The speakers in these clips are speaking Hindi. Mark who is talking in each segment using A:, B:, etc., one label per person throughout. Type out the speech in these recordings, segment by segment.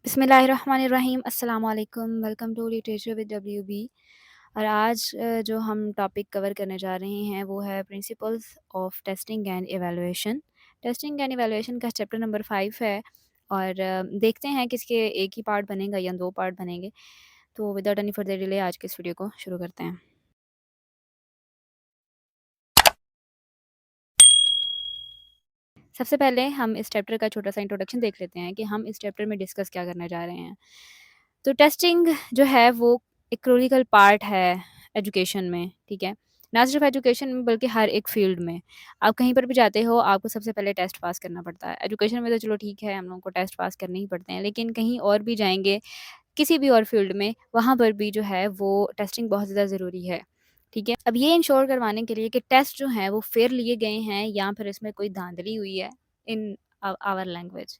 A: बिस्मिल्लाहिर्रहमानिर्रहीम अस्सलाम वालेकुम welcome to literature with WB. और आज जो हम टॉपिक कवर करने जा रहे हैं वो है principles of testing and evaluation. Testing and evaluation का चैप्टर नंबर 5 है और देखते हैं कि इसके एक ही पार्ट बनेगा या 2 पार्ट बनेंगे। तो विदाउट एनी फर्दर डिले आज के इस वीडियो को शुरू करते हैं। सबसे पहले हम इस चैप्टर का छोटा-सा इंट्रोडक्शन देख लेते हैं कि हम इस चैप्टर में डिस्कस क्या करने जा रहे हैं। तो टेस्टिंग जो है वो एक क्रिटिकल पार्ट है एजुकेशन में, ठीक है? ना सिर्फ एजुकेशन में बल्कि हर एक फ़ील्ड में। आप कहीं पर भी जाते हो आपको सबसे पहले टेस्ट पास करना पड़ता है। एजुकेशन में तो चलो ठीक है हम लोगों को टेस्ट पास करने ही पड़ते हैं, लेकिन कहीं और भी जाएँगे, किसी भी और फ़ील्ड में, वहाँ पर भी जो है वो टेस्टिंग बहुत ज़्यादा ज़रूरी है, ठीक है? अब ये इंश्योर करवाने के लिए कि टेस्ट जो हैं वो फ़ेयर लिए गए हैं या फिर इसमें कोई धाँधली हुई है इन आवर लैंग्वेज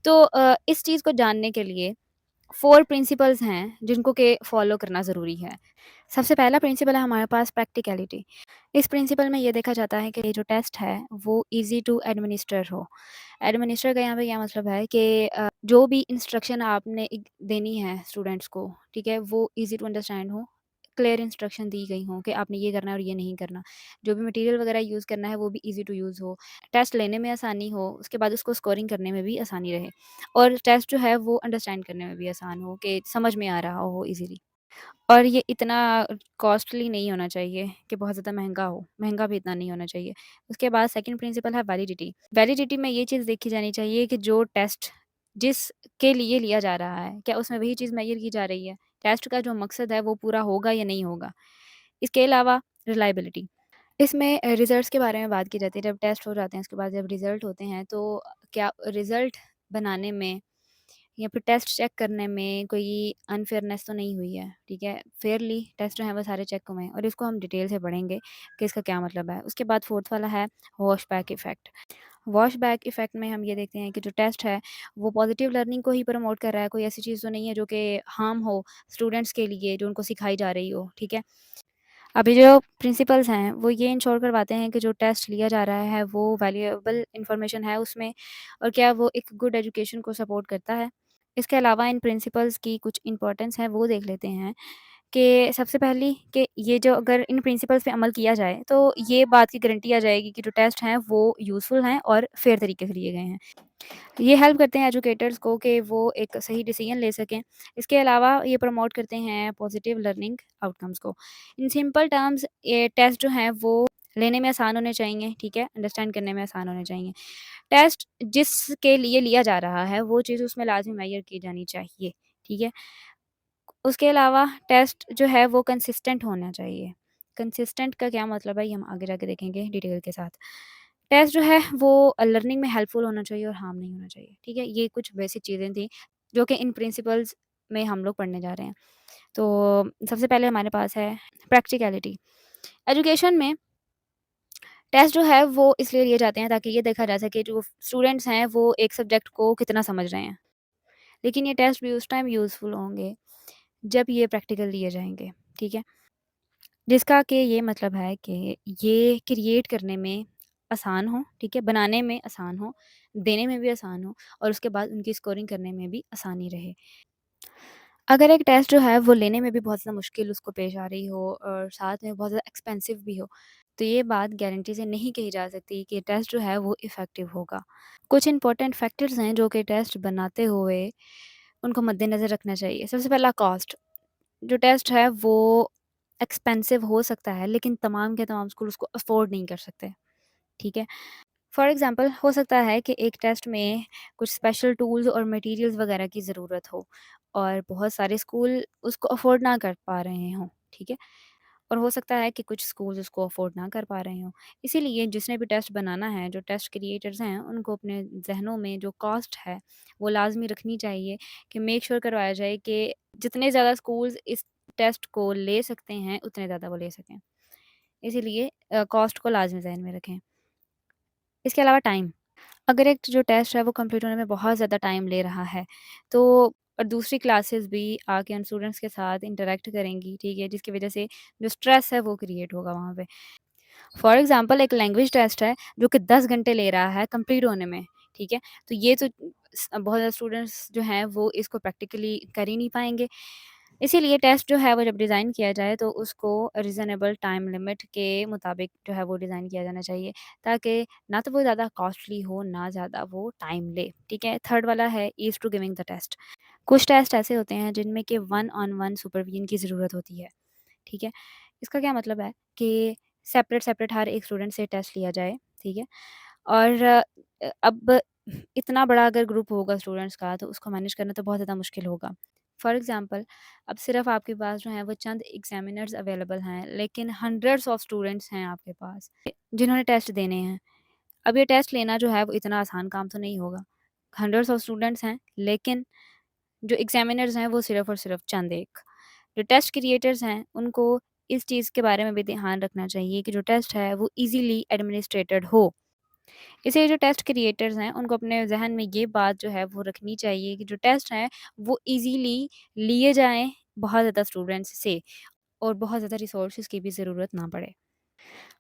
A: तो इस चीज़ को जानने के लिए 4 प्रिंसिपल्स हैं जिनको के फॉलो करना ज़रूरी है। सबसे पहला प्रिंसिपल है हमारे पास प्रैक्टिकैलिटी। इस प्रिंसिपल में ये देखा जाता है कि ये जो टेस्ट है वो ईज़ी टू एडमिनिस्टर हो। एडमिनिस्टर का यहाँ पे क्या मतलब है कि जो भी इंस्ट्रक्शन आपने देनी है स्टूडेंट्स को, ठीक है? वो ईज़ी टू अंडरस्टैंड हो, क्लियर इंस्ट्रक्शन दी गई हों कि आपने ये करना है और ये नहीं करना। जो भी मटेरियल वगैरह यूज़ करना है वो भी ईज़ी टू यूज़ हो। टेस्ट लेने में आसानी हो, उसके बाद उसको स्कोरिंग करने में भी आसानी रहे और टेस्ट जो है वो अंडरस्टैंड करने में भी आसान हो कि समझ में आ रहा हो ईज़िली। और ये इतना कॉस्टली नहीं होना चाहिए कि बहुत ज़्यादा महँगा हो, महँगा भी इतना नहीं होना चाहिए। उसके बाद सेकंड प्रिंसिपल है वैलिडिटी। वैलिडिटी में ये चीज़ देखी जानी चाहिए कि जो टेस्ट जिसके लिए लिया जा रहा है, क्या उसमें वही चीज़ मेज़र की जा रही है? टेस्ट का जो मकसद है वो पूरा होगा या नहीं होगा? इसके अलावा रिलायबिलिटी। इसमें रिज़ल्ट्स के बारे में बात की जाती है। जब टेस्ट हो जाते हैं उसके बाद जब रिज़ल्ट होते हैं तो क्या रिज़ल्ट बनाने में या फिर टेस्ट चेक करने में कोई अनफेयरनेस तो नहीं हुई है, ठीक है? फेयरली टेस्ट जो हैं वो सारे चेक हुए हैं और इसको हम डिटेल से पढ़ेंगे कि इसका क्या मतलब है। उसके बाद फोर्थ वाला है wash back effect. Wash back effect में हम ये देखते हैं कि जो टेस्ट है वो पॉजिटिव लर्निंग को ही प्रमोट कर रहा है, कोई ऐसी चीज़ तो नहीं है जो कि हार्म हो स्टूडेंट्स के लिए जो उनको सिखाई जा रही हो, ठीक है? अभी जो प्रिंसिपल्स हैं वो ये इंश्योर करवाते हैं कि जो टेस्ट लिया जा रहा है वो वैल्यूएबल इन्फॉर्मेशन है उसमें और क्या वो एक गुड एजुकेशन को सपोर्ट करता है। इसके अलावा इन प्रिंसिपल्स की कुछ इम्पोर्टेंस है वो देख लेते हैं कि सबसे पहली कि ये जो अगर इन प्रिंसिपल्स पे अमल किया जाए तो ये बात की गारंटी आ जाएगी कि जो टेस्ट हैं वो यूज़फुल हैं और फेयर तरीके से लिए गए हैं। ये हेल्प करते हैं एजुकेटर्स को कि वो एक सही डिसीजन ले सकें। इसके अलावा ये प्रमोट करते हैं पॉजिटिव लर्निंग आउटकम्स को। इन सिंपल टर्म्स ये टेस्ट जो हैं वो लेने में आसान होने चाहिए, ठीक है? अंडरस्टैंड करने में आसान होने चाहिए। टेस्ट जिसके लिए लिया जा रहा है वो चीज़ उसमें लाज़मी मेजर की जानी चाहिए, ठीक है? उसके अलावा टेस्ट जो है वो कंसिस्टेंट होना चाहिए। कंसिस्टेंट का क्या मतलब है ये हम आगे जाके देखेंगे डिटेल के साथ। टेस्ट जो है वो लर्निंग में हेल्पफुल होना चाहिए और हार्म नहीं होना चाहिए, ठीक है? ये कुछ बेसिक चीज़ें थी जो कि इन प्रिंसिपल्स में हम लोग पढ़ने जा रहे हैं। तो सबसे पहले हमारे पास है प्रैक्टिकैलिटी। एजुकेशन में टेस्ट जो है वो इसलिए लिए जाते हैं ताकि ये देखा जा सके जो स्टूडेंट्स हैं वो एक सब्जेक्ट को कितना समझ रहे हैं। लेकिन ये टेस्ट भी उस टाइम यूज़फुल होंगे जब ये प्रैक्टिकल लिए जाएँगे, ठीक है? जिसका कि ये मतलब है कि ये क्रिएट करने में आसान हो, ठीक है? बनाने में आसान हो, देने में भी आसान हो और उसके बाद उनकी स्कोरिंग करने में भी आसानी रहे। अगर एक टेस्ट जो है वो लेने में भी बहुत ज़्यादा मुश्किल उसको पेश आ रही हो और साथ में बहुत ज़्यादा एक्सपेंसिव भी हो, तो ये बात गारंटी से नहीं कही जा सकती कि टेस्ट जो है वो इफ़ेक्टिव होगा। कुछ इम्पोर्टेंट फैक्टर्स हैं जो कि टेस्ट बनाते हुए उनको मद्देनज़र रखना चाहिए। सबसे पहला कॉस्ट। जो टेस्ट है वो एक्सपेंसिव हो सकता है लेकिन तमाम के तमाम स्कूल उसको अफ़ोर्ड नहीं कर सकते, ठीक है? फॉर एग्ज़ाम्पल हो सकता है कि एक टेस्ट में कुछ स्पेशल टूल्स और मटेरियल्स वगैरह की ज़रूरत हो और बहुत सारे स्कूल उसको अफ़ोर्ड ना कर पा रहे हों, ठीक है? और हो सकता है कि कुछ स्कूल्स उसको अफ़ोर्ड ना कर पा रहे हों। इसीलिए जिसने भी टेस्ट बनाना है, जो टेस्ट क्रिएटर्स हैं, उनको अपने ज़हनों में जो कॉस्ट है, वो लाज़मी रखनी चाहिए कि मेक श्योर करवाया जाए कि जितने ज़्यादा स्कूल्स इस टेस्ट को ले सकते हैं, उतने ज़्यादा वो ले सकें। इसीलिए कॉस्ट को लाज़मी ज़हन में रखें। इसके अलावा टाइम, अगर एक जो टेस्ट है वो कंप्लीट होने में बहुत ज़्यादा टाइम ले रहा है, तो और दूसरी क्लासेस भी आके उन स्टूडेंट्स के साथ इंटरैक्ट करेंगी, ठीक है? जिसकी वज़ह से जो स्ट्रेस है वो क्रिएट होगा वहाँ पे। फॉर एग्ज़ाम्पल एक लैंग्वेज टेस्ट है जो कि 10 घंटे ले रहा है कंप्लीट होने में, ठीक है? तो ये तो बहुत ज़्यादा स्टूडेंट्स जो हैं वो इसको प्रैक्टिकली कर ही नहीं पाएँगे। इसीलिए टेस्ट जो है वो जब डिज़ाइन किया जाए तो उसको रीज़नेबल टाइम लिमिट के मुताबिक जो है वो डिज़ाइन किया जाना चाहिए, ताकि ना तो वो ज़्यादा कॉस्टली हो, ना ज़्यादा वो टाइम ले, ठीक है? थर्ड वाला है ease to giving the test. कुछ टेस्ट ऐसे होते हैं जिनमें कि वन ऑन वन सुपरविज़न की ज़रूरत होती है, ठीक है? इसका क्या मतलब है कि सेपरेट-सेपरेट हर एक स्टूडेंट से टेस्ट लिया जाए, ठीक है? और अब इतना बड़ा अगर ग्रुप होगा स्टूडेंट्स का तो उसको मैनेज करना तो बहुत ज़्यादा मुश्किल होगा। फॉर एग्ज़ाम्पल अब सिर्फ़ आपके पास जो हैं वो चंद एग्ज़ामिनर्स अवेलेबल हैं, लेकिन हंड्रेड्स ऑफ स्टूडेंट्स हैं आपके पास, जिन्होंने टेस्ट देने हैं। अब ये टेस्ट लेना जो है वो इतना आसान काम तो नहीं होगा। हंड्रेड्स ऑफ स्टूडेंट्स हैं, लेकिन जो एग्ज़ामिनर्स हैं वो सिर्फ़ और सिर्फ़ चंद एक। जो टेस्ट क्रिएटर्स हैं उनको इस चीज़ के बारे में भी ध्यान रखना चाहिए कि जो टेस्ट है वो ईज़िली एडमिनिस्ट्रेटेड हो। इसलिए जो टेस्ट क्रिएटर्स हैं उनको अपने ज़हन में ये बात जो है वो रखनी चाहिए कि जो टेस्ट हैं वो ईज़िली लिए जाएँ बहुत ज़्यादा स्टूडेंट्स से, और बहुत ज़्यादा रिसोर्सेज़ की भी ज़रूरत ना पड़े।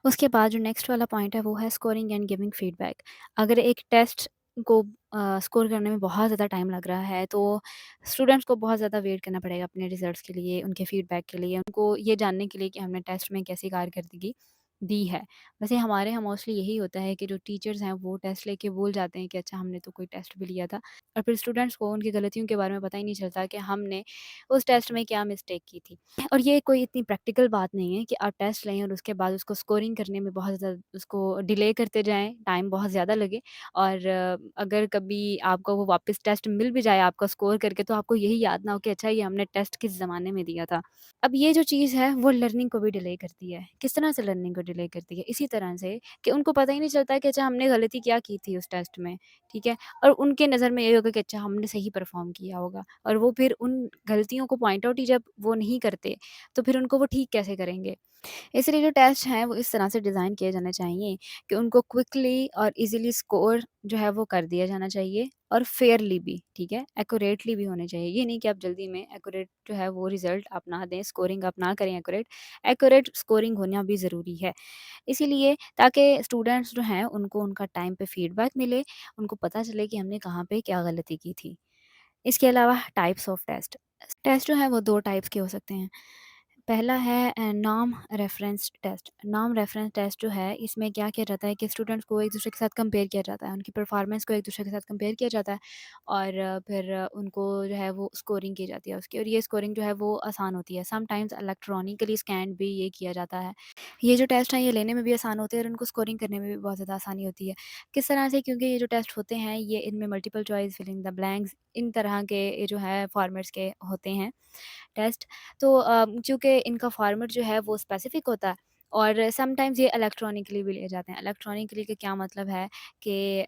A: उसके बाद जो नेक्स्ट वाला पॉइंट है वो है स्कोरिंग एंड गिविंग फीडबैक। अगर एक टेस्ट को स्कोर करने में बहुत ज़्यादा टाइम लग रहा है तो स्टूडेंट्स को बहुत ज़्यादा वेट करना पड़ेगा अपने रिजल्ट्स के लिए, उनके फीडबैक के लिए, उनको ये जानने के लिए कि हमने टेस्ट में कैसी कारकर्दगी दी है। वैसे हमारे यहाँ मोस्टली यही होता है कि जो टीचर्स हैं वो टेस्ट लेके भूल जाते हैं कि अच्छा हमने तो कोई टेस्ट भी लिया था, और फिर स्टूडेंट्स को उनकी गलतियों के बारे में पता ही नहीं चलता कि हमने उस टेस्ट में क्या मिस्टेक की थी। और ये कोई इतनी प्रैक्टिकल बात नहीं है कि आप टेस्ट लें और उसके बाद उसको स्कोरिंग करने में बहुत ज़्यादा उसको डिले करते जाएँ, टाइम बहुत ज़्यादा लगे, और अगर कभी आपको वो वापस टेस्ट मिल भी जाए आपका स्कोर करके, तो आपको यही याद ना हो कि अच्छा ये हमने टेस्ट किस ज़माने में दिया था। अब ये जो चीज़ है वो लर्निंग को भी डिले करती है। किस तरह से लर्निंग को डिले करती है? इसी तरह से कि उनको पता ही नहीं चलता कि अच्छा हमने गलती क्या की थी उस टेस्ट में, ठीक है? और उनके नज़र में ये होगा कि अच्छा हमने सही परफ़ॉर्म किया होगा, और वो फिर उन गलतियों को पॉइंट आउट ही जब वो नहीं करते, तो फिर उनको वो ठीक कैसे करेंगे? इसलिए जो टेस्ट हैं वो इस तरह से डिज़ाइन किए जाने चाहिए कि उनको क्विकली और ईज़िली स्कोर जो है वो कर दिया जाना चाहिए, और फेयरली भी, ठीक है? एक्यूरेटली भी होने चाहिए। ये नहीं कि आप जल्दी में एक्यूरेट जो है वो रिज़ल्ट आप ना दें, स्कोरिंग आप ना करें एक्यूरेट। एक्यूरेट स्कोरिंग होना भी ज़रूरी है। इसीलिए ताकि स्टूडेंट्स जो हैं उनको उनका टाइम पे फीडबैक मिले, उनको पता चले कि हमने कहाँ पे क्या गलती की थी। इसके अलावा टाइप्स ऑफ टेस्ट। टेस्ट जो है वो 2 टाइप्स के हो सकते हैं। पहला है norm reference test. Norm reference test जो है इसमें क्या किया जाता है कि स्टूडेंट्स को एक-दूसरे के साथ कंपेयर किया जाता है, उनकी परफ़ॉर्मेंस को एक-दूसरे के साथ कंपेयर किया जाता है, और फिर उनको जो है वो स्कोरिंग की जाती है उसकी, और ये स्कोरिंग जो है वो आसान होती है। समटाइम्स इलेक्ट्रॉनिकली स्कैन्ड भी ये किया जाता है। ये जो टेस्ट हैं ये लेने में भी आसान होते हैं और इनको स्कोरिंग करने में भी बहुत ज़्यादा आसानी होती है। किस तरह से? क्योंकि ये जो टेस्ट होते हैं ये इनमें multiple choice, fill in the blanks, इन तरह के ये जो है फॉर्मेट्स के होते हैं टेस्ट। तो चूँकि इनका फॉर्मेट जो है वो स्पेसिफ़िक होता है, और समटाइम्स ये इलेक्ट्रॉनिकली भी लिए जाते हैं। इलेक्ट्रॉनिकली का क्या मतलब है कि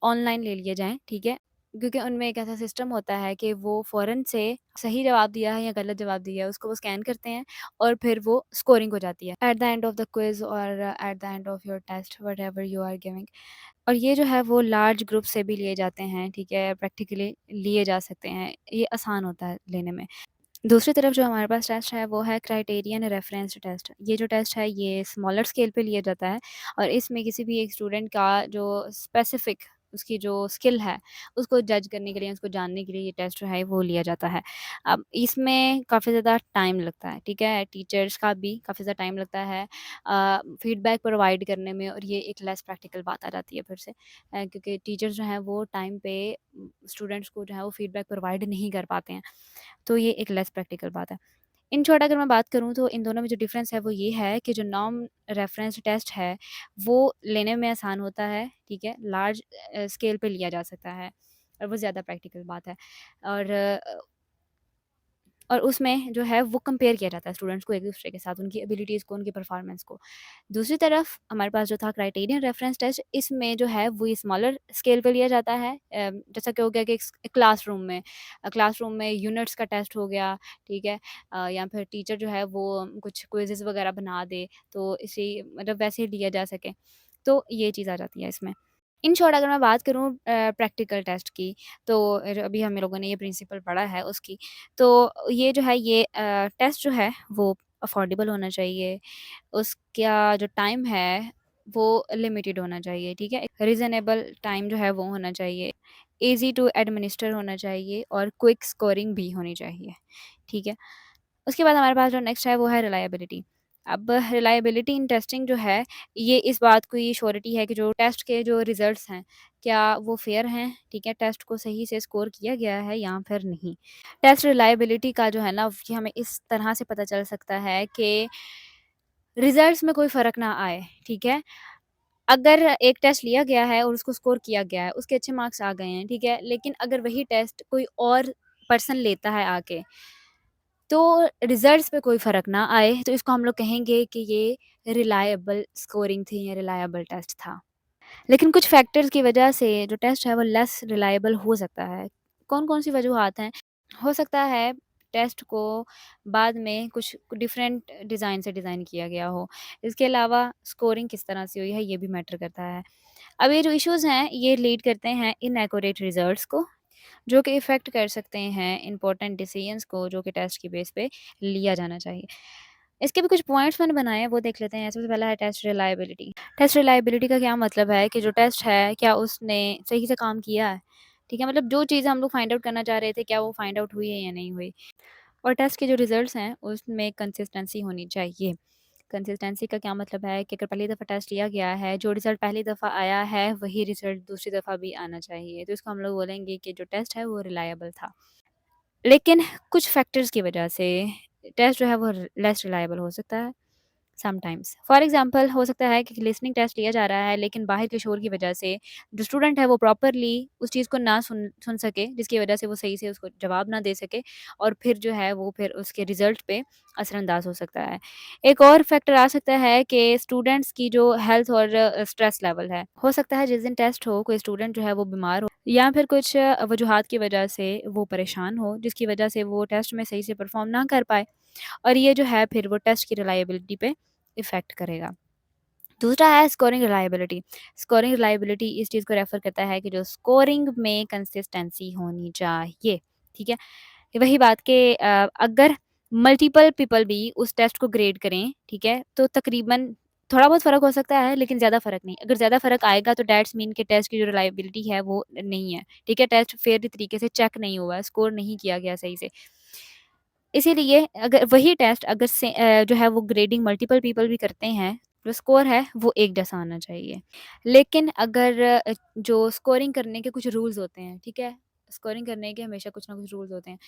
A: ऑनलाइन ले लिए जाएँ, ठीक है? क्योंकि उनमें एक ऐसा सिस्टम होता है कि वो फ़ौरन से सही जवाब दिया है या गलत जवाब दिया है, उसको वो स्कैन करते हैं और फिर वो स्कोरिंग हो जाती है। At the end of the quiz और at the end of your test whatever you are giving. और ये जो है वो लार्ज ग्रुप से भी लिए जाते हैं, ठीक है? प्रैक्टिकली लिए जा सकते हैं। ये आसान होता है लेने में। दूसरी तरफ जो हमारे पास टेस्ट है वो है क्राइटेरियन रेफरेंस टेस्ट। ये जो टेस्ट है ये स्मॉलर स्केल पे लिया जाता है, और इसमें किसी भी एक स्टूडेंट का जो स्पेसिफिक उसकी जो स्किल है उसको जज करने के लिए, उसको जानने के लिए ये टेस्ट जो है वो लिया जाता है। अब इसमें काफ़ी ज़्यादा टाइम लगता है, ठीक है? टीचर्स का भी काफ़ी ज़्यादा टाइम लगता है फीडबैक प्रोवाइड करने में, और ये एक लेस प्रैक्टिकल बात आ जाती है फिर से, क्योंकि टीचर्स जो हैं वो टाइम पे स्टूडेंट्स को जो है वो फीडबैक प्रोवाइड नहीं कर पाते हैं। तो ये एक लेस प्रैक्टिकल बात है। इन शॉर्ट अगर मैं बात करूँ तो इन दोनों में जो डिफ़रेंस है वो ये है कि जो नॉर्म रेफ़रेंस टेस्ट है, वो लेने में आसान होता है, ठीक है? लार्ज स्केल पे लिया जा सकता है, और वो ज़्यादा प्रैक्टिकल बात है। और उसमें जो है वो कंपेयर किया जाता है स्टूडेंट्स को एक-दूसरे के साथ, उनकी एबिलिटीज़ को, उनकी परफ़ॉर्मेंस को। दूसरी तरफ हमारे पास जो था क्राइटेरियन रेफ़रेंस टेस्ट, इसमें जो है वो ये स्मॉलर स्केल पे लिया जाता है। जैसा कि हो गया कि एक क्लासरूम में यूनिट्स का टेस्ट हो गया, ठीक है? या फिर टीचर जो है वो कुछ क्विज़ेज़ वग़ैरह बना दे, तो इसे मतलब वैसे ही लिया जा सके। तो ये चीज़ आ जाती है इसमें। इन शॉर्ट अगर मैं बात करूँ प्रैक्टिकल टेस्ट की, तो जो अभी हम लोगों ने ये प्रिंसिपल पढ़ा है उसकी, तो ये जो है ये टेस्ट जो है वो अफोर्डेबल होना चाहिए। उसका जो टाइम है वो लिमिटेड होना चाहिए, ठीक है? रीज़नेबल टाइम जो है वो होना चाहिए। ईज़ी टू एडमिनिस्टर होना चाहिए और क्विक स्कोरिंग भी होनी चाहिए, ठीक है? उसके बाद हमारे पास जो नेक्स्ट है वो है रिलायबिलिटी। अब रिलायबिलिटी इन टेस्टिंग जो है, ये इस बात की श्योरिटी है कि जो टेस्ट के जो रिज़ल्ट्स हैं, क्या वो फ़ेयर हैं, ठीक है? टेस्ट को सही से स्कोर किया गया है या फिर नहीं। टेस्ट रिलायबिलिटी का जो है ना, ये हमें इस तरह से पता चल सकता है कि रिज़ल्ट्स में कोई फ़र्क ना आए, ठीक है? अगर एक टेस्ट लिया गया है और उसको स्कोर किया गया है, उसके अच्छे मार्क्स आ गए हैं, ठीक है? लेकिन अगर वही टेस्ट कोई और पर्सन लेता है आके, तो रिज़ल्ट्स पे कोई फ़र्क ना आए, तो इसको हम लोग कहेंगे कि ये रिलायबल स्कोरिंग थी या रिलायबल टेस्ट था। लेकिन कुछ फैक्टर्स की वजह से जो टेस्ट है वो लेस रिलायबल हो सकता है। कौन-कौन सी वजूहात हैं? हो सकता है टेस्ट को बाद में कुछ डिफरेंट डिज़ाइन से डिज़ाइन किया गया हो। इसके अलावा स्कोरिंग किस तरह से हुई है, ये भी मैटर करता है। अब ये जो इश्यूज़ हैं, ये लीड करते हैं इनएक्यूरेट रिज़ल्ट्स को, जो कि इफ़ेक्ट कर सकते हैं इम्पोर्टेंट डिसीजंस को, जो कि टेस्ट के बेस पे लिया जाना चाहिए। इसके भी कुछ पॉइंट्स मैंने बनाए हैं, वो देख लेते हैं। सबसे पहला है टेस्ट रिलायबिलिटी। टेस्ट रिलायबिलिटी का क्या मतलब है कि जो टेस्ट है, क्या उसने सही से काम किया है? ठीक है? मतलब जो चीज़ हम लोग फाइंड आउट करना चाह रहे थे, क्या वो फाइंड आउट हुई है या नहीं हुई? और टेस्ट के जो रिज़ल्ट्स हैं, उसमें कंसिस्टेंसी होनी चाहिए। कंसिस्टेंसी का क्या मतलब है कि अगर पहली दफ़ा टेस्ट लिया गया है, जो रिज़ल्ट पहली दफ़ा आया है, वही रिज़ल्ट दूसरी दफ़ा भी आना चाहिए। तो इसको हम लोग बोलेंगे कि जो टेस्ट है, वो रिलायबल था। लेकिन कुछ फैक्टर्स की वजह से टेस्ट जो है वो लेस रिलायबल हो सकता है समटाइम्स। फॉर एग्ज़ाम्पल हो सकता है कि लिसनिंग टेस्ट लिया जा रहा है, लेकिन बाहर के शोर की वजह से जो स्टूडेंट है वो प्रॉपरली उस चीज़ को ना सुन सुन सके, जिसकी वजह से वो सही से उसको जवाब ना दे सके, और फिर जो है वो फिर उसके रिज़ल्ट पे असरअंदाज़ हो सकता है। एक और फैक्टर आ सकता है कि स्टूडेंट्स की जो हेल्थ और स्ट्रेस लेवल है। हो सकता है जिस दिन टेस्ट हो, कोई स्टूडेंट जो है वो बीमार हो, या फिर कुछ वजूहात की वजह से वो परेशान हो, जिसकी वजह से वो टेस्ट में सही से परफ़ॉर्म ना कर पाए, और ये जो है फिर वो टेस्ट की रिलायबिलिटी पे इफ़ेक्ट करेगा। दूसरा है स्कोरिंग रिलायबिलिटी। स्कोरिंग रिलायबिलिटी इस चीज़ को रेफ़र करता है कि जो स्कोरिंग में कंसिस्टेंसी होनी चाहिए, ठीक है? वही बात कि अगर मल्टीपल पीपल भी उस टेस्ट को ग्रेड करें, ठीक है? तो तकरीबन थोड़ा बहुत फ़र्क हो सकता है, लेकिन ज़्यादा फ़र्क नहीं। अगर ज़्यादा फ़र्क आएगा तो दैट्स मीन कि टेस्ट की जो रिलायबिलिटी है वो नहीं है, ठीक है? टेस्ट फेयर तरीके से चेक नहीं हुआ है, स्कोर नहीं किया गया सही से। इसीलिए अगर वही टेस्ट अगर जो है वो ग्रेडिंग मल्टीपल पीपल भी करते हैं, जो स्कोर है वो एक जैसा आना चाहिए। लेकिन अगर जो स्कोरिंग करने के कुछ रूल्स होते हैं, ठीक है? स्कोरिंग करने के हमेशा कुछ ना कुछ रूल्स होते हैं।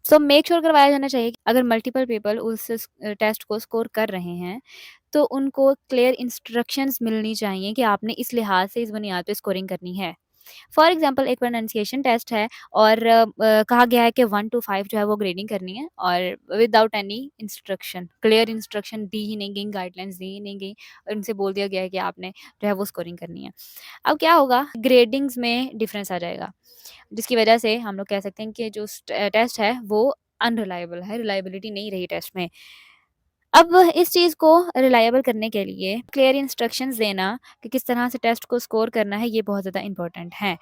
A: सो मेक श्योर करवाया जाना चाहिए कि अगर मल्टीपल पीपल उस टेस्ट को स्कोर कर रहे हैं, तो उनको क्लियर इंस्ट्रक्शंस मिलनी चाहिए कि आपने इस लिहाज से इस बुनियाद पे स्कोरिंग करनी है। फॉर एग्ज़ाम्पल एक प्रोनंसिएशन टेस्ट है और कहा गया है कि 1 टू 5 जो है वो ग्रेडिंग करनी है, और without any instruction, clear instruction दी ही नहीं गई, गाइडलाइंस दी ही नहीं गई, और उनसे बोल दिया गया है कि आपने जो है वो स्कोरिंग करनी है। अब क्या होगा, ग्रेडिंग्स में डिफरेंस आ जाएगा, जिसकी वजह से हम लोग कह सकते हैं कि जो टेस्ट है वो अनरिलायबल है, रिलायबिलिटी नहीं रही टेस्ट में। अब इस चीज़ को रिलायबल करने के लिए क्लियर इंस्ट्रक्शंस देना कि किस तरह से टेस्ट को स्कोर करना है, ये बहुत ज़्यादा इम्पोर्टेंट है।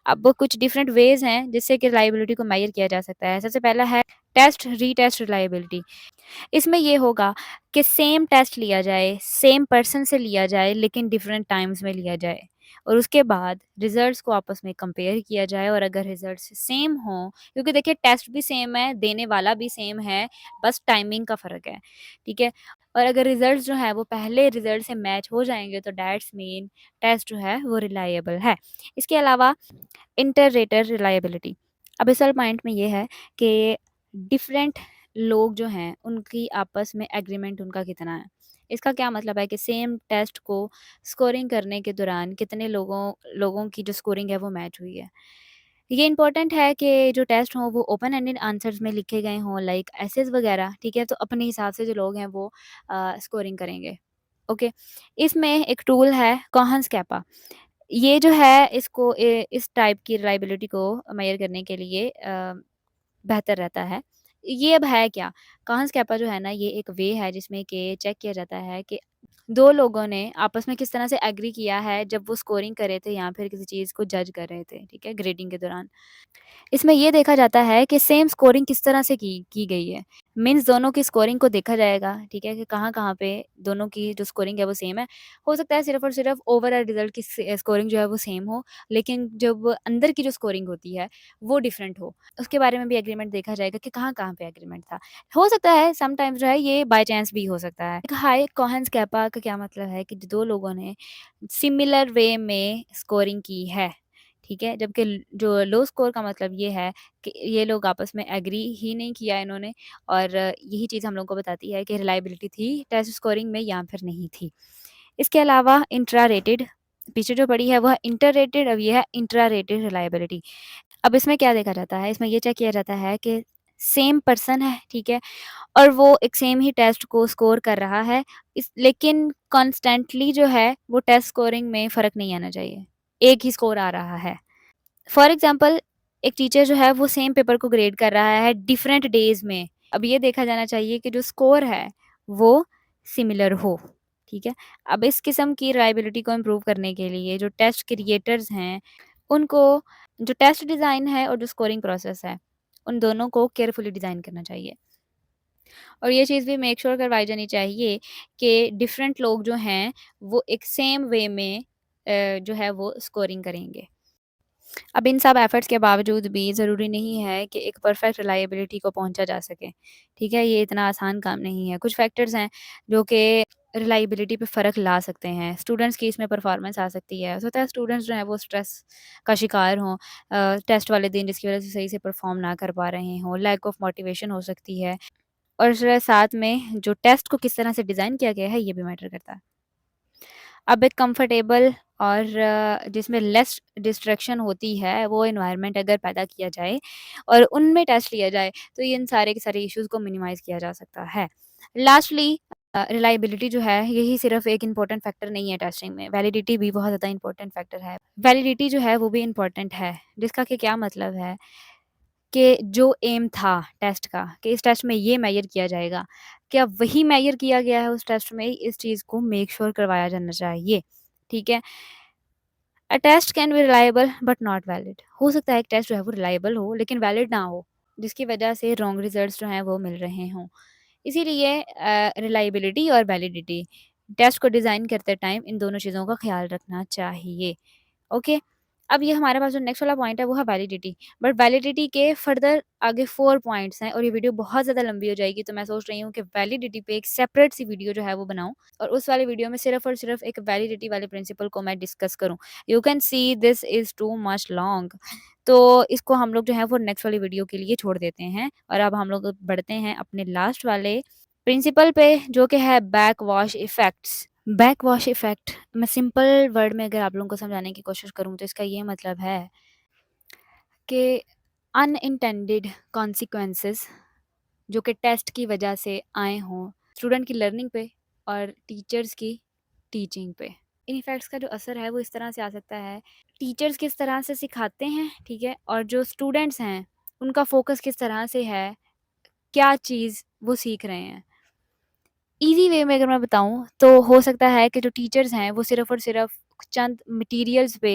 A: अब कुछ डिफरेंट वेज़ हैं जिससे कि रिलायबिलिटी को मेज़र किया जा सकता है। सबसे पहला है टेस्ट रीटेस्ट रिलायबिलिटी। इसमें ये होगा कि सेम टेस्ट लिया जाए, सेम पर्सन से लिया जाए, लेकिन डिफरेंट टाइम्स में लिया जाए, और उसके बाद रिज़ल्ट्स को आपस में कंपेयर किया जाए, और अगर रिज़ल्ट्स सेम हों, क्योंकि देखिए टेस्ट भी सेम है, देने वाला भी सेम है, बस टाइमिंग का फ़र्क है, ठीक है? और अगर रिज़ल्ट्स जो है वो पहले रिज़ल्ट से मैच हो जाएँगे, तो दैट्स मीन टेस्ट जो है वो रिलायबल है। इसके अलावा इंटर-रेटर रिलायबिलिटी। अब असल पॉइंट में ये है कि डिफरेंट लोग जो हैं, उनकी आपस में एग्रीमेंट उनका कितना है। इसका क्या मतलब है कि सेम टेस्ट को स्कोरिंग करने के दौरान कितने लोगों लोगों की जो स्कोरिंग है वो मैच हुई है। ये इम्पोर्टेंट है कि जो टेस्ट हों वो ओपन एंडेड आंसर्स में लिखे गए हों, लाइक एसेस वगैरह, ठीक है? तो अपने हिसाब से जो लोग हैं वो स्कोरिंग करेंगे। ओके। इसमें एक टूल है कॉहन्स कैपा। ये जो है इसको इस टाइप की रिलायबिलिटी को मेज़र करने के लिए बेहतर रहता है। ये अब है क्या? कॉहन्स कैपा जो है ना, ये एक वे है जिसमें कि चेक किया जाता है कि 2 लोगों ने आपस में किस तरह से एग्री किया है जब वो स्कोरिंग कर रहे थे या फिर किसी चीज़ को जज कर रहे थे, ठीक है? ग्रेडिंग के दौरान। इसमें ये देखा जाता है कि सेम स्कोरिंग किस तरह से की गई है। मीन्स दोनों की स्कोरिंग को देखा जाएगा, ठीक है, कि कहाँ-कहाँ पे दोनों की जो स्कोरिंग है वो सेम है। हो सकता है सिर्फ़ और सिर्फ़ ओवरऑल रिज़ल्ट की स्कोरिंग जो है वो सेम हो, लेकिन जब अंदर की जो स्कोरिंग होती है, वो डिफरेंट हो। उसके बारे में भी एग्रीमेंट देखा जाएगा कि कहाँ-कहाँ पे एग्रीमेंट था। हो सकता है समटाइम्स जो है ये बाय चांस भी हो सकता है। एक हाई कोहेंस कैपा का क्या मतलब है कि 2 लोगों ने सिमिलर वे में स्कोरिंग की है, ठीक है? जबकि जो लो स्कोर का मतलब ये है कि ये लोग आपस में एग्री ही नहीं किया इन्होंने, और यही चीज़ हम लोगों को बताती है कि रिलायबिलिटी थी टेस्ट स्कोरिंग में या फिर नहीं थी। इसके अलावा इंट्रा रेटेड, पीछे जो पड़ी है वह इंटर रेटेड, अब ये है इंट्रा रेटेड रिलायबिलिटी। अब इसमें क्या देखा जाता है, इसमें ये चेक किया जाता है कि सेम पर्सन है, ठीक है? और वो एक सेम ही टेस्ट को स्कोर कर रहा है, लेकिन कॉन्स्टेंटली जो है वो टेस्ट स्कोरिंग में फ़र्क नहीं आना चाहिए, एक ही स्कोर आ रहा है। फॉर एग्ज़ाम्पल एक टीचर जो है वो सेम पेपर को ग्रेड कर रहा है डिफरेंट डेज़ में। अब ये देखा जाना चाहिए कि जो स्कोर है वो सिमिलर हो, ठीक है? अब इस किस्म की रिलायबिलिटी को इम्प्रूव करने के लिए जो टेस्ट क्रिएटर्स हैं, उनको जो टेस्ट डिज़ाइन है और जो स्कोरिंग प्रोसेस है, उन दोनों को केयरफुली डिज़ाइन करना चाहिए। और ये चीज़ भी मेक श्योर करवाई जानी चाहिए कि डिफरेंट लोग जो हैं, वो एक सेम वे में जो है वो स्कोरिंग करेंगे। अब इन सब एफर्ट्स के बावजूद भी ज़रूरी नहीं है कि एक परफेक्ट रिलायबिलिटी को पहुँचा जा सके, ठीक है? ये इतना आसान काम नहीं है। कुछ फैक्टर्स हैं जो कि रिलायबिलिटी पे फ़र्क ला सकते हैं। स्टूडेंट्स की इसमें परफॉर्मेंस आ सकती है। हो सकता है स्टूडेंट्स जो हैं वो स्ट्रेस का शिकार हों टेस्ट वाले दिन, जिसकी वज़ह से सही से परफॉर्म ना कर पा रहे हों। लैक ऑफ मोटिवेशन हो सकती है, और जो है साथ में जो टेस्ट को किस तरह से डिज़ाइन किया गया है, ये भी मैटर करता है। अब एक कंफर्टेबल और जिसमें लेस डिस्ट्रैक्शन होती है, वो एनवायरनमेंट अगर पैदा किया जाए और उनमें टेस्ट लिया जाए, तो इन सारे के सारे इश्यूज़ को मिनिमाइज़ किया जा सकता है। लास्टली रिलायबिलिटी जो है, यही सिर्फ़ एक इम्पोर्टेंट फैक्टर नहीं है टेस्टिंग में, वैलिडिटी भी बहुत ज़्यादा इम्पोर्टेंट फैक्टर है। वैलिडिटी जो है, वो भी इम्पोर्टेंट है, जिसका कि क्या मतलब है कि जो एम था टेस्ट का कि इस टेस्ट में ये मेज़र किया जाएगा, क्या वही मेज़र किया गया है उस टेस्ट में? इस चीज़ को मेक श्योर करवाया जाना चाहिए, ठीक है? A test can be reliable but not valid. हो सकता है एक टेस्ट जो है वो रिलायबल हो लेकिन वैलिड ना हो, जिसकी वजह से रॉन्ग रिज़ल्ट्स जो हैं वो मिल रहे हों। इसीलिए रिलायबिलिटी और वैलिडिटी टेस्ट को डिज़ाइन करते टाइम इन दोनों चीज़ों का ख़्याल रखना चाहिए। ओके। अब ये हमारे पास जो नेक्स्ट वाला पॉइंट है वो है वैलिडिटी। बट वैलिडिटी के फर्दर आगे 4 पॉइंट्स हैं और ये वीडियो बहुत ज़्यादा लंबी हो जाएगी, तो मैं सोच रही हूँ कि वैलिडिटी पे एक सेपरेट सी वीडियो जो है वो बनाऊँ और उस वाली वीडियो में सिर्फ़ और सिर्फ़ एक वैलिडिटी वाले प्रिंसिपल को मैं डिस्कस करूँ। You can see this is too much long, तो इसको हम लोग जो है वो नेक्स्ट वाली वीडियो के लिए छोड़ देते हैं और अब हम लोग बढ़ते हैं अपने लास्ट वाले प्रिंसिपल पे, जो कि है back wash effects. Back wash effect मैं सिंपल वर्ड में अगर आप लोगों को समझाने की कोशिश करूँ तो इसका ये मतलब है कि अनइंटेंडेड कॉन्सिक्वेंसेस जो कि टेस्ट की वजह से आए हों स्टूडेंट की लर्निंग पे और टीचर्स की टीचिंग पे। इन इफ़ेक्ट्स का जो असर है वो इस तरह से आ सकता है, टीचर्स किस तरह से सिखाते हैं, ठीक है? और जो स्टूडेंट्स हैं उनका फ़ोकस किस तरह से है, क्या चीज़ वो सीख रहे हैं। ईज़ी वे में अगर मैं बताऊँ तो हो सकता है कि जो टीचर्स हैं वो सिर्फ़ और सिर्फ़ चंद मटीरियल्स पे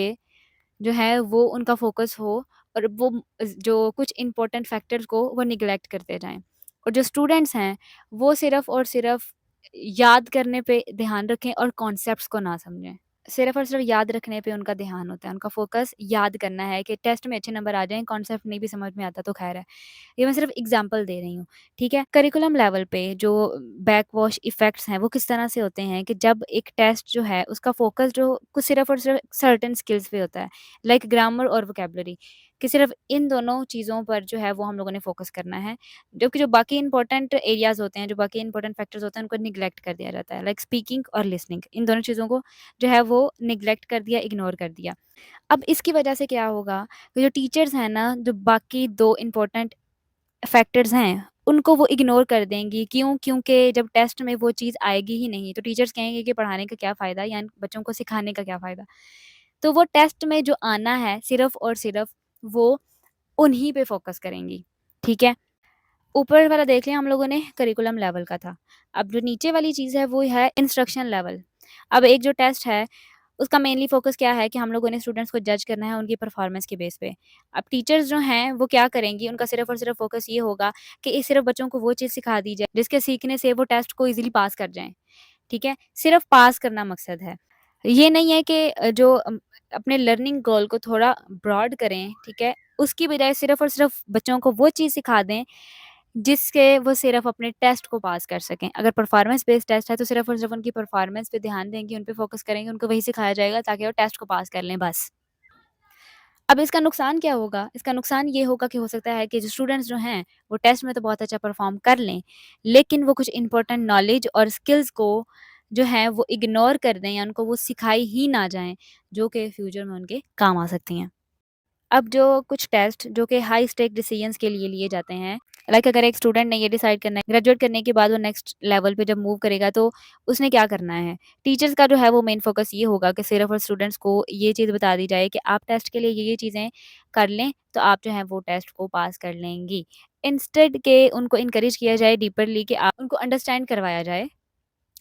A: जो है वो उनका फ़ोकस हो और वो जो कुछ इम्पोर्टेंट फैक्टर्स को वो नेग्लेक्ट करते जाएँ। और जो स्टूडेंट्स हैं वो सिर्फ़ और सिर्फ़ याद करने पे ध्यान रखें और कॉन्सेप्ट्स को ना समझें। सिर्फ़ और सिर्फ़ याद रखने पे उनका ध्यान होता है, उनका फ़ोकस याद करना है कि टेस्ट में अच्छे नंबर आ जाएँ, कॉन्सेप्ट नहीं भी समझ में आता तो ख़ैर है। ये मैं सिर्फ़ एग्ज़ाम्पल दे रही हूँ, ठीक है? करिकुलम लेवल पे जो बैकवॉश इफ़ेक्ट्स हैं, वो किस तरह से होते हैं कि जब एक टेस्ट जो है, उसका फ़ोकस जो कुछ सिर्फ़ और सिर्फ़ सर्टेन स्किल्स पे होता है, लाइक ग्रामर और वोकैब्युलरी, कि सिर्फ़ इन दोनों चीज़ों पर जो है, वो हम लोगों ने फ़ोकस करना है। जबकि जो बाकी इम्पोर्टेंट एरियाज़ होते हैं, जो बाकी इम्पोर्टेंट फैक्टर्स होते हैं, उनको नेग्लेक्ट कर दिया जाता है, लाइक स्पीकिंग और लिसनिंग। इन दोनों चीज़ों को जो है, वो नेग्लेक्ट कर दिया, इग्नोर कर दिया। अब इसकी वजह से क्या होगा, कि जो टीचर्स हैं ना, जो बाकी 2 इम्पोर्टेंट फैक्टर्स हैं, उनको वो इग्नोर कर देंगी। क्यों? क्योंकि जब टेस्ट में वो चीज़ आएगी ही नहीं, तो टीचर्स कहेंगे कि पढ़ाने का क्या फ़ायदा या इन बच्चों को सिखाने का क्या फ़ायदा? तो वो टेस्ट में जो आना है, सिर्फ़ और सिर्फ़ वो उन्हीं पे फ़ोकस करेंगी, ठीक है? ऊपर वाला देख लिया हम लोगों ने, करिकुलम लेवल का था। अब जो नीचे वाली चीज़ है, वो है इंस्ट्रक्शन लेवल। अब एक जो टेस्ट है उसका मेनली फ़ोकस क्या है कि हम लोगों ने स्टूडेंट्स को जज करना है उनकी परफ़ॉर्मेंस के बेस पे। अब टीचर्स जो हैं वो क्या करेंगी, उनका सिर्फ़ और सिर्फ़ फ़ोकस ये होगा कि सिर्फ़ बच्चों को वो चीज़ सिखा दी जाए जिसके सीखने से वो टेस्ट को ईज़िली पास कर जाएँ, ठीक है? सिर्फ़ पास करना मकसद है। ये नहीं है कि अपने लर्निंग गोल को थोड़ा ब्रॉड करें, ठीक है? उसकी बजाय सिर्फ़ और सिर्फ़ बच्चों को वो चीज़ सिखा दें जिससे वो सिर्फ़ अपने टेस्ट को पास कर सकें। अगर परफ़ॉर्मेंस बेस्ड टेस्ट है तो सिर्फ़ और सिर्फ़ उनकी परफ़ॉर्मेंस पे ध्यान देंगे, उन पे फ़ोकस करेंगे, उनको वही सिखाया जाएगा ताकि वो टेस्ट को पास कर लें बस। अब इसका नुकसान क्या होगा? इसका नुकसान ये होगा कि हो सकता है कि जो स्टूडेंट्स जो हैं, वो टेस्ट में तो बहुत अच्छा परफ़ॉर्म कर लें, लेकिन वो कुछ इम्पोर्टेंट नॉलेज और स्किल्स को जो है वो इग्नोर कर दें या उनको वो सिखाई ही ना जाएँ, जो कि फ्यूचर में उनके काम आ सकती हैं। अब जो कुछ टेस्ट जो कि हाई स्टेक डिसीजंस के लिए लिए जाते हैं, लाइक अगर एक स्टूडेंट ने ये डिसाइड करना है ग्रेजुएट करने के बाद वो नेक्स्ट लेवल पे जब मूव करेगा तो उसने क्या करना है। टीचर्स का जो है वो मेन फोकस ये होगा कि सिर्फ और स्टूडेंट्स को ये चीज़ बता दी जाए कि आप टेस्ट के लिए ये चीज़ें कर लें तो आप जो है वो टेस्ट को पास कर लेंगी। इंस्टेड के उनको इनकरेज किया जाए डीपरली कि आप उनको अंडरस्टैंड करवाया जाए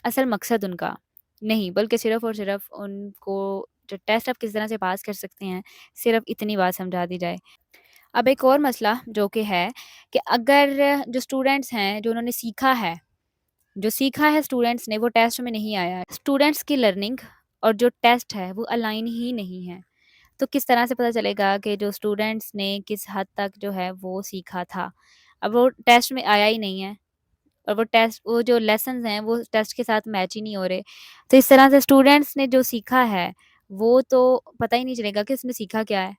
A: असल मकसद उनका नहीं, बल्कि सिर्फ़ और सिर्फ़ उनको जो टेस्ट आप किस तरह से पास कर सकते हैं, सिर्फ़ इतनी बात समझा दी जाए। अब एक और मसला जो कि है कि अगर जो स्टूडेंट्स हैं, जो उन्होंने सीखा है, जो सीखा है स्टूडेंट्स ने वो टेस्ट में नहीं आया है। स्टूडेंट्स की लर्निंग और जो टेस्ट है वो अलाइन ही नहीं है। तो किस तरह से पता चलेगा कि जो स्टूडेंट्स ने किस हद तक जो है वो सीखा था? अब वो टेस्ट में आया ही नहीं है। और वो जो लेसन्स हैं वो टेस्ट के साथ मैच ही नहीं हो रहे। तो इस तरह से स्टूडेंट्स ने जो सीखा है, वो तो पता ही नहीं चलेगा कि उसने सीखा क्या है,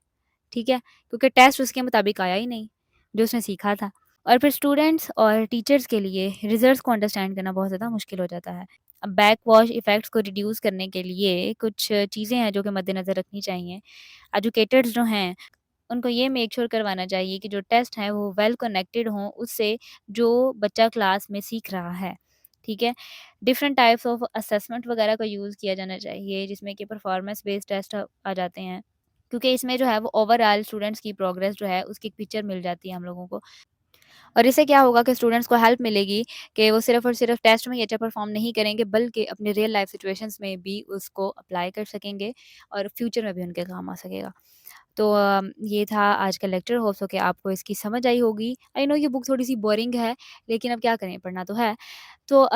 A: ठीक है? क्योंकि टेस्ट उसके मुताबिक आया ही नहीं, जो उसने सीखा था। और फिर स्टूडेंट्स और टीचर्स के लिए रिज़ल्ट्स को अंडरस्टैंड करना बहुत ज़्यादा मुश्किल हो जाता है। अब बैकवॉश इफ़ेक्ट्स को रिड्यूस करने के लिए कुछ चीज़ें हैं जो कि मद्देनज़र रखनी चाहिए। एजुकेटर्स जो हैं उनको ये मेक श्योर करवाना चाहिए कि जो टेस्ट हैं वो वेल कनेक्टेड हों उससे जो बच्चा क्लास में सीख रहा है, ठीक है? डिफरेंट टाइप्स ऑफ असेसमेंट वगैरह का यूज़ किया जाना चाहिए जिसमें कि परफॉर्मेंस बेस्ड टेस्ट आ जाते हैं। क्योंकि इसमें जो है वो ओवरऑल स्टूडेंट्स की प्रोग्रेस जो है उसकी एक पिक्चर मिल जाती है हम लोगों को। और इससे क्या होगा कि स्टूडेंट्स को हेल्प मिलेगी कि वो सिर्फ़ और सिर्फ़ टेस्ट में ही अच्छा परफ़ॉर्म नहीं करेंगे बल्कि अपने रियल लाइफ़ सिचुएशंस में भी उसको अप्लाई कर सकेंगे और फ्यूचर में भी उनके काम आ सकेगा। तो ये था आज का लेक्चर होप सो कि आपको इसकी समझ आई होगी। आई नो ये बुक थोड़ी-सी बोरिंग है, लेकिन अब क्या करें पढ़ना तो है। तो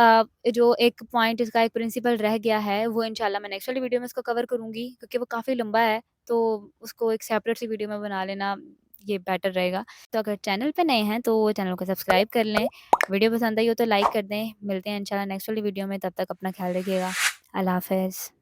A: जो एक पॉइंट इसका एक प्रिंसिपल रह गया है वो इंशाल्लाह मैं नेक्स्ट वाली वीडियो में इसको कवर करूँगी क्योंकि वो काफ़ी लंबा है, तो उसको एक सेपरेट सी वीडियो में बना लेना ये बेटर रहेगा। तो अगर चैनल पे नए हैं तो चैनल को सब्सक्राइब कर लें। वीडियो पसंद आई हो तो लाइक कर दें। मिलते हैं इंशाल्लाह नेक्स्ट वाली वीडियो में, तब तक अपना ख़्याल रखिएगा। अल्लाह हाफ़िज़।